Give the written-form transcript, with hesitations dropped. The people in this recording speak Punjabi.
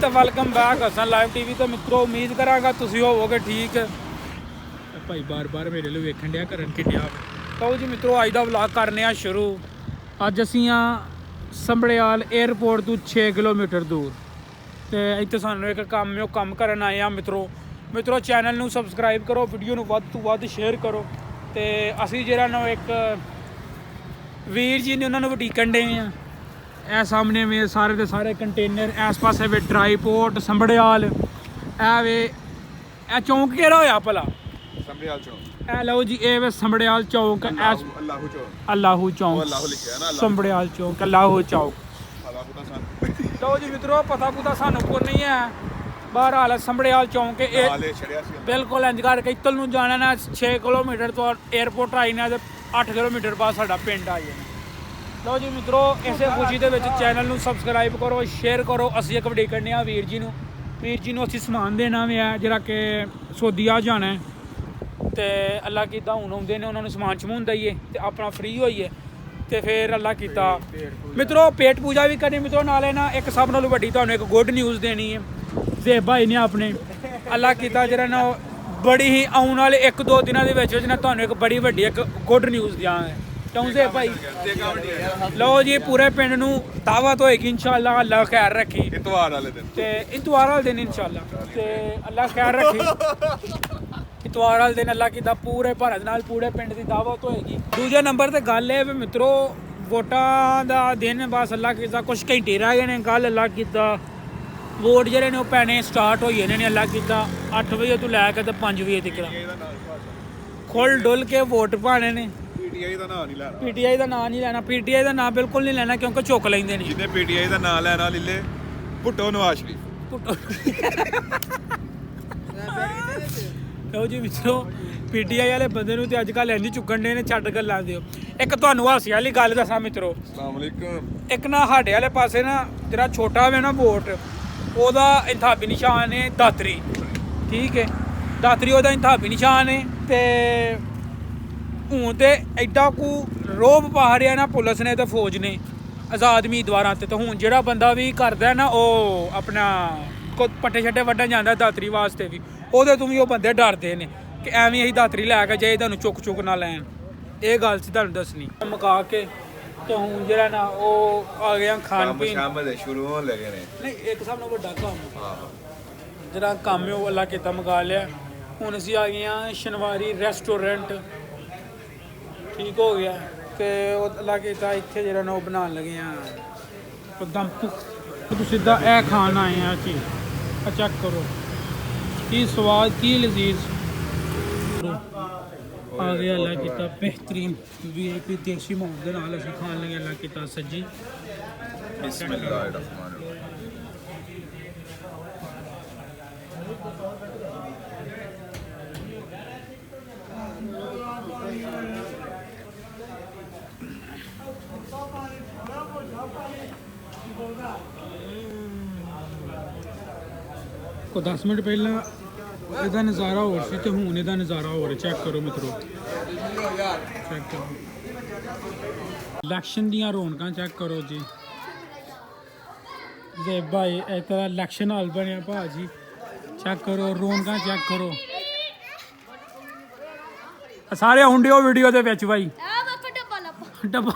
ਤੇ welcome back Hasan live TV ਤੇ ਮਿੱਤਰੋ ਉਮੀਦ ਕਰਾਂਗਾ ਤੁਸੀਂ ਹੋਵੋਗੇ ਠੀਕ। ਭਾਈ ਬਾਰ-ਬਾਰ ਮੇਰੇ ਲਈ ਵੇਖਣ ਡਿਆ ਕਰਨ ਕਿੱਡਿਆ ਕਹੋ ਜੀ ਮਿੱਤਰੋ ਅੱਜ ਦਾ ਵਲੌਗ ਕਰਨੇ ਆ ਸ਼ੁਰੂ। ਅੱਜ ਅਸੀਂ ਆ ਸੰਭੜਿਆਲ 에ਅਰਪੋਰਟ ਤੋਂ 6 ਕਿਲੋਮੀਟਰ ਦੂਰ ਤੇ ਇੱਥੇ ਸਾਨੂੰ ਇੱਕ ਕੰਮ ਕਰਨ ਆਏ ਆ ਮਿੱਤਰੋ ਚੈਨਲ ਨੂੰ ਸਬਸਕ੍ਰਾਈਬ ਕਰੋ, ਵੀਡੀਓ ਨੂੰ ਵੱਧ ਤੋਂ ਵੱਧ ਸ਼ੇਅਰ ਕਰੋ ਤੇ ਅਸੀਂ ਜਿਹੜਾ ਨਾ ਇੱਕ ਵੀਰ ਜੀ ਨੇ ਉਹਨਾਂ ਨੂੰ ਉਡੀਕਣ ਡੇ ਆ। ਇਹ ਸਾਹਮਣੇ ਵੇ ਸਾਰੇ ਦੇ ਸਾਰੇ ਕੰਟੇਨਰ, ਇਸ ਪਾਸੇ ਵੇ ਟਰਾਈਪੋਰਟ ਸੰਭੜਿਆਲ, ਇਹ ਵੇ ਇਹ ਚੌਂਕ ਕਿਹੜਾ ਹੋਇਆ ਭਲਾ? ਸੰਭੜਿਆਲ ਚੌਂਕ। ਇਹ ਲਓ ਜੀ ਇਹ ਵੇ ਸੰਭੜਿਆਲ ਚੌਂਕ, ਅੱਲਾਹੂ ਚੌਂਕ, ਸੰਭੜਿਆਲ ਚੌਂਕ, ਅੱਲਾਹੂ ਚੌਂਕ। ਲਓ ਜੀ ਮਿੱਤਰੋ ਪਤਾ ਪੁਤਾ ਸਾਨੂੰ ਕੋਈ ਨਹੀਂ ਹੈ, ਬਹਰਹਾਲ ਸੰਭੜਿਆਲ ਚੌਂਕ ਇਹ ਬਿਲਕੁਲ ਇੰਜ ਕਰਕੇ ਇੱਤਲ ਨੂੰ ਜਾਣਾ ਨਾ 6 ਕਿਲੋਮੀਟਰ ਤੋਂ 에ਅਰਪੋਰਟ ਆਈ ਨਾ ਤੇ 8 ਕਿਲੋਮੀਟਰ ਬਾਅਦ ਸਾਡਾ ਪਿੰਡ ਆ ਜਾਣਾ। ਲਓ ਜੀ ਮਿੱਤਰੋ ਇਸੇ ਖੁਸ਼ੀ ਦੇ ਵਿੱਚ ਚੈਨਲ ਨੂੰ ਸਬਸਕ੍ਰਾਈਬ ਕਰੋ, ਸ਼ੇਅਰ ਕਰੋ। ਅਸੀਂ ਇੱਕ ਵੀਡੀਓ ਕਰਨੇ ਆ ਵੀਰ ਜੀ ਨੂੰ ਅਸੀਂ ਸਮਾਨ ਦੇਣਾ ਵੀ ਹੈ ਜਿਹੜਾ ਕਿ ਸੋਦੀਆ ਜਾਣਾ ਤੇ ਅੱਲਾ ਕੀਤਾ ਹੁਣ ਆਉਂਦੇ ਨੇ ਉਹਨਾਂ ਨੂੰ ਸਮਾਨ ਸਮੂਨ ਦਈਏ ਤੇ ਆਪਣਾ ਫ੍ਰੀ ਹੋਈਏ ਤੇ ਫਿਰ ਅੱਲਾ ਕੀਤਾ ਮਿੱਤਰੋ ਪੇਟ ਪੂਜਾ ਵੀ ਕਰਨੀ ਮਿੱਤਰੋ। ਨਾਲੇ ਨਾ ਇੱਕ ਸਭ ਨਾਲੋਂ ਵੱਡੀ ਤੁਹਾਨੂੰ ਇੱਕ ਗੁੱਡ ਨਿਊਜ਼ ਦੇਣੀ ਹੈ। ਜ਼ੇਬ ਭਾਈ ਨੇ ਆਪਣੇ ਅੱਲਾ ਕੀਤਾ ਜਿਹੜਾ ਨਾ ਬੜੀ ਹੀ ਆਉਣ ਵਾਲੇ 1-2 ਦਿਨਾਂ ਦੇ ਵਿੱਚ ਨਾ ਤੁਹਾਨੂੰ ਇੱਕ ਬੜੀ ਵੱਡੀ ਇੱਕ ਗੁੱਡ ਨਿਊਜ਼ ਦਿਆਂਗੇ ਕਿਉਂ ਜ਼ੇਬ ਭਾਈ? ਲਓ ਜੀ ਪੂਰੇ ਪਿੰਡ ਨੂੰ ਦਾਵਤ ਹੋਏਗੀ ਇਨਸ਼ਾਅੱਲਾ। ਅੱਲਾ ਖੈਰ ਰੱਖੀ ਇਤਵਾਰ ਵਾਲੇ ਦਿਨ ਤੇ ਇਤਵਾਰ ਵਾਲੇ ਦਿਨ ਇਨਸ਼ਾਅੱਲਾ ਤੇ ਅੱਲਾ ਖੈਰ ਰੱਖੀ ਇਤਵਾਰ ਵਾਲੇ ਦਿਨ ਅੱਲਾ ਕੀਤਾ ਪੂਰੇ ਭਾਰਤ ਨਾਲ ਪੂਰੇ ਪਿੰਡ ਦੀ ਦਾਵਤ ਹੋਏਗੀ। ਦੂਜੇ ਨੰਬਰ ਤੇ ਗੱਲ ਇਹ ਵੀ ਮਿੱਤਰੋ ਵੋਟਾਂ ਦਾ ਦਿਨ ਬਸ ਅੱਲਾ ਕੀਤਾ ਕੁਛ ਘੰਟੇ ਰਹਿ ਗਏ ਨੇ। ਕੱਲ ਅੱਲਾ ਕੀਤਾ ਵੋਟ ਜਿਹੜੇ ਨੇ ਉਹ ਪੈਣੇ ਸਟਾਰਟ ਹੋਈ ਨੇ ਅੱਲਾ ਕੀਤਾ 8 ਵਜੇ ਤੋਂ ਲੈ ਕੇ ਤੇ 5 ਵਜੇ ਤੱਕ ਖੁੱਲ ਡੁੱਲ ਕੇ ਵੋਟ ਪਾਣੇ ਨੇ। ਪੀਟੀਆਈ ਦਾ ਨਾਂ ਨਹੀਂ ਲੈਣਾ, ਪੀਟੀਆਈ ਦਾ ਨਾਂ ਨਹੀਂ ਲੈਣਾ, ਪੀਟੀਆਈ ਦਾ ਨਾਂ ਬਿਲਕੁਲ ਨਹੀਂ ਲੈਣਾ ਕਿਉਂਕਿ ਚੁੱਕ ਲੈਂਦੇ ਨੇ। ਜਿਹਨੇ ਪੀਟੀਆਈ ਦਾ ਨਾਂ ਲੈਣਾ ਲਿੱਲੇ ਭੁੱਟੋ ਨਵਾਜ਼ ਸ਼ਰੀਫ ਭੁੱਟੋ। ਲਓ ਜੀ ਮਿੱਤਰੋ ਪੀਟੀਆਈ ਵਾਲੇ ਬੰਦੇ ਨੂੰ ਤੇ ਅੱਜ ਕੱਲ੍ਹ ਇੰਝ ਚੁੱਕਣ ਦੇ ਨੇ ਛੱਡ ਗੱਲਾਂ ਦਿਓ। ਇੱਕ ਤੁਹਾਨੂੰ ਹਾਸੇ ਵਾਲੀ ਗੱਲ ਦੱਸਾਂ ਮਿੱਤਰੋ, ਅਸਲਾਮ ਅਲੈਕੁਮ। ਇੱਕ ਨਾ ਸਾਡੇ ਵਾਲੇ ਪਾਸੇ ਨਾ ਜਿਹੜਾ ਛੋਟਾ ਹੋਵੇ ਨਾ ਵੋਟ ਉਹਦਾ ਇੰਤਖਾਬੀ ਨਿਸ਼ਾਨ ਹੈ ਦਾਤਰੀ, ਠੀਕ ਹੈ ਦਾਤਰੀ ਉਹਦਾ ਇੰਤਖਾਬੀ ਨਿਸ਼ਾਨ ਹੈ। ਤੇ ਹੁਣ ਤੇ ਐਡਾ ਕੁ ਰੋਬ ਪਾ ਰਿਹਾ ਨਾ ਪੁਲਿਸ ਨੇ ਤੇ ਫੌਜ ਨੇ ਆਜ਼ਾਦ ਉਮੀਦਵਾਰਾਂ ਤੇ ਹੁਣ ਜਿਹੜਾ ਬੰਦਾ ਵੀ ਕਰਦਾ ਨਾ ਉਹ ਆਪਣਾ ਪੱਟੇ ਛੱਟੇ ਵੱਢਣ ਜਾਂਦਾ ਦਾਤਰੀ ਵਾਸਤੇ ਵੀ ਉਹਦੇ ਤੋਂ ਵੀ ਉਹ ਬੰਦੇ ਡਰਦੇ ਨੇ ਕਿ ਐਵੇਂ ਅਸੀਂ ਦਾਤਰੀ ਲੈ ਕੇ ਜਾਏ ਤੁਹਾਨੂੰ ਚੁੱਕ ਨਾ ਲੈਣ। ਇਹ ਗੱਲ ਸੀ ਤੁਹਾਨੂੰ ਦੱਸਣੀ ਮੁਕਾ ਕੇ ਤੇ ਹੁਣ ਜਿਹੜਾ ਨਾ ਉਹ ਆ ਗਿਆ ਖਾਣ ਪੀਣ ਸ਼ਾਮ ਦੇ ਸ਼ੁਰੂ ਹੋਣ ਲੱਗੇ ਨੇ। ਨਹੀਂ ਇੱਕ ਸਭ ਨਾਲੋਂ ਵੱਡਾ ਕੰਮ ਜਿਹੜਾ ਕੰਮ ਹੈ ਉਹ ਅੱਲਾ ਕੀਤਾ ਮੁਕਾ ਲਿਆ। ਹੁਣ ਅਸੀਂ ਆ ਗਏ ਹਾਂ ਸ਼ਨਵਾਰੀ ਰੈਸਟੋਰੈਂਟ, ਠੀਕ ਹੋ ਗਿਆ ਤੇ ਉਹ ਅੱਲਾ ਕੀਤਾ ਇੱਥੇ ਜਿਹੜਾ ਨਾ ਉਹ ਬਣਾਉਣ ਲੱਗੇ ਆ ਦਮ ਤੂੰ ਸਿੱਧਾ ਇਹ ਖਾਣ ਆਏ ਆ ਚੀਜ਼ ਆ ਚੈੱਕ ਕਰੋ ਕੀ ਸਵਾਦ ਕੀ ਲਜ਼ੀਜ਼ ਆ ਗਿਆ। ਅੱਲਾ ਕੀਤਾ ਬਿਹਤਰੀਨ VIP ਦੇਸੀ ਮਾਹੌਲ ਦੇ ਨਾਲ ਅਸੀਂ ਖਾਣ ਲੱਗੇ। ਅੱਲਾ ਕੀਤਾ ਸੱਜੀ ਬਿਸਮਿਲ੍ਲਾਹਿਰ ਰਹਿਮਾਨਿਰ ਰਹੀਮ। ਕੋ 10 ਮਿੰਟ ਪਹਿਲਾਂ ਇਹਦਾ ਨਜ਼ਾਰਾ ਹੋਰ ਸੀ ਤੇ ਹੁਣ ਇਹਦਾ ਨਜ਼ਾਰਾ ਹੋਰ। ਚੈੱਕ ਕਰੋ ਮਿੱਤਰੋ, ਚੈੱਕ ਕਰੋ ਇਲੈਕਸ਼ਨ ਦੀਆਂ ਰੌਣਕਾਂ ਚੈੱਕ ਕਰੋ ਜੀ। ਜ਼ੇਬ ਭਾਈ ਇਹ ਤਰ੍ਹਾਂ ਇਲੈਕਸ਼ਨ ਹਾਲ ਬਣਿਆ ਭਾਜੀ, ਚੈੱਕ ਕਰੋ ਰੌਣਕਾਂ ਚੈੱਕ ਕਰੋ। ਸਾਰੇ ਹੁੰਡਿਓ ਵੀਡੀਓ ਦੇ ਵਿੱਚ ਭਾਈ ਡੱਬਾ